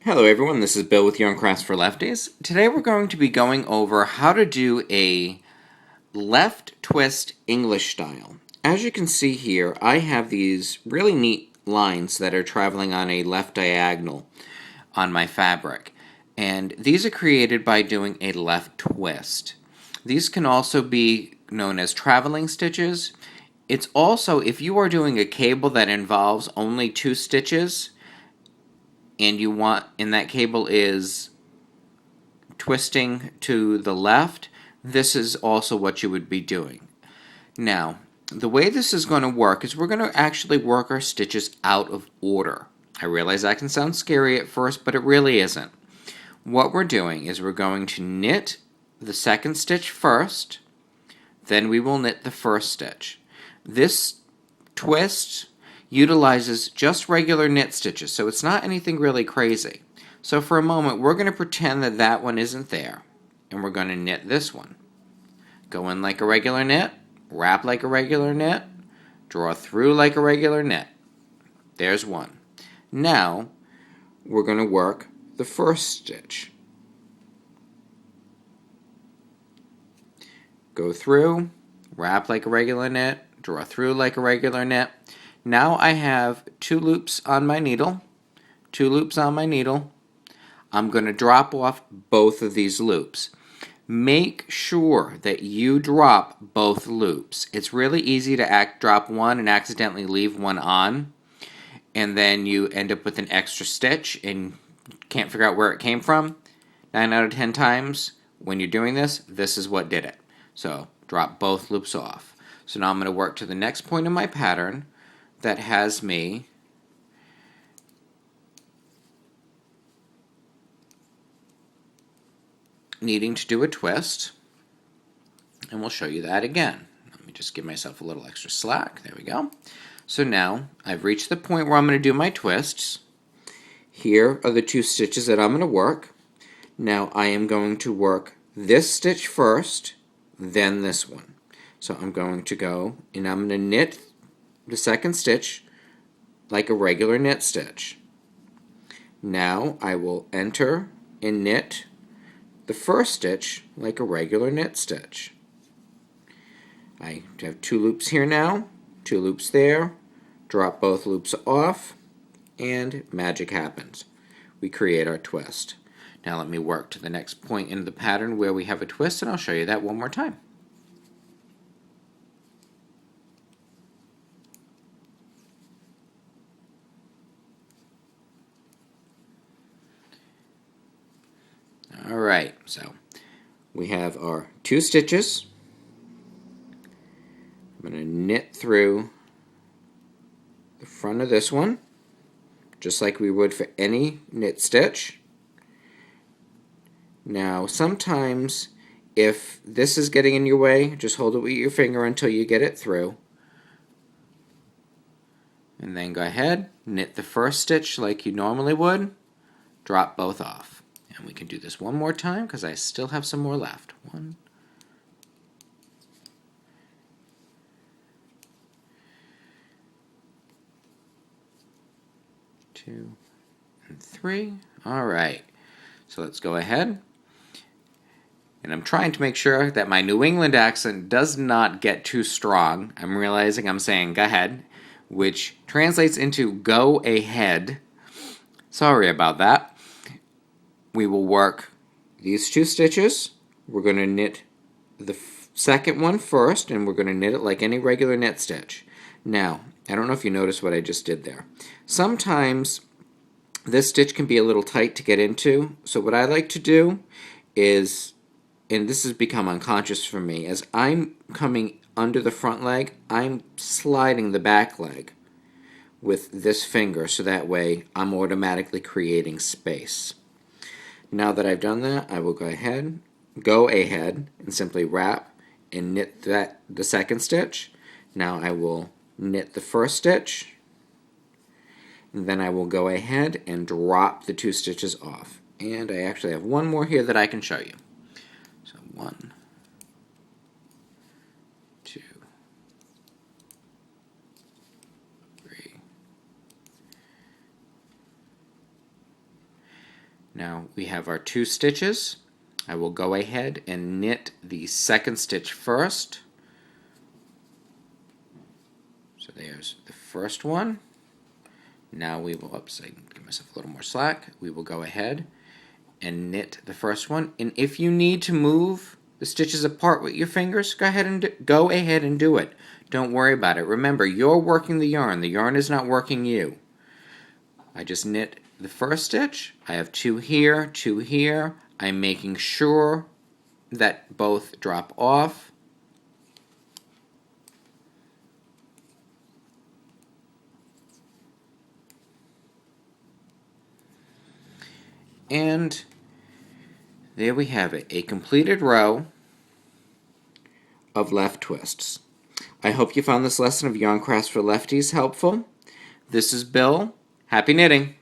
Hello everyone, this is Bill with Yarn Crafts for Lefties. Today we're going to be going over how to do a left twist English style. As you can see here, I have these really neat lines that are traveling on a left diagonal on my fabric. And these are created by doing a left twist. These can also be known as traveling stitches. It's also, if you are doing a cable that involves only 2 stitches, and that cable is twisting to the left, this is also what you would be doing. Now, the way this is going to work is we're going to actually work our stitches out of order. I realize that can sound scary at first, but it really isn't. What we're doing is we're going to knit the second stitch first, then we will knit the first stitch. This twist utilizes just regular knit stitches, so it's not anything really crazy. So for a moment, we're going to pretend that that one isn't there, and we're going to knit this one. Go in like a regular knit, wrap like a regular knit, draw through like a regular knit. There's one. Now, we're going to work the first stitch. Go through, wrap like a regular knit, draw through like a regular knit. Now I have 2 loops on my needle, 2 loops on my needle. I'm going to drop off both of these loops. Make sure that you drop both loops. It's really easy to drop one and accidentally leave one on, and then you end up with an extra stitch and can't figure out where it came from. 9 out of 10 times when you're doing this, this is what did it. So drop both loops off. So now I'm going to work to the next point in my pattern that has me needing to do a twist, and we'll show you that again. Let me just give myself a little extra slack. There we go. So now I've reached the point where I'm going to do my twists. Here are the 2 stitches that I'm going to work. Now I am going to work this stitch first, then this one. So I'm going to go and I'm going to knit the second stitch like a regular knit stitch. Now I will enter and knit the first stitch like a regular knit stitch. I have 2 loops here now, 2 loops there, drop both loops off, and magic happens. We create our twist. Now let me work to the next point in the pattern where we have a twist, and I'll show you that one more time. Alright, so we have our 2 stitches. I'm going to knit through the front of this one, just like we would for any knit stitch. Now, sometimes if this is getting in your way, just hold it with your finger until you get it through. And then go ahead, knit the first stitch like you normally would, drop both off. And we can do this one more time because I still have some more left. 1, 2, and 3. Alright, so let's go ahead. And I'm trying to make sure that my New England accent does not get too strong. I'm realizing I'm saying go ahead, which translates into go ahead. Sorry about that. We will work these 2 stitches. We're going to knit the second one first, and we're going to knit it like any regular knit stitch. Now, I don't know if you noticed what I just did there. Sometimes this stitch can be a little tight to get into, so what I like to do is, and this has become unconscious for me, as I'm coming under the front leg, I'm sliding the back leg with this finger, so that way I'm automatically creating space. Now that I've done that, I will go ahead and simply wrap and knit the second stitch. Now I will knit the first stitch, and then I will go ahead and drop the 2 stitches off. And I actually have one more here that I can show you. So 1, 2, 3. Now we have our 2 stitches. I will go ahead and knit the second stitch first. So there's the first one. Now we will, oops, I give myself a little more slack. We will go ahead and knit the first one. And if you need to move the stitches apart with your fingers, go ahead and do it. Don't worry about it. Remember, you're working the yarn. The yarn is not working you. I just knit the first stitch. I have 2 here, 2 here. I'm making sure that both drop off. And there we have it, a completed row of left twists. I hope you found this lesson of Yarn Crafts for Lefties helpful. This is Bill. Happy knitting!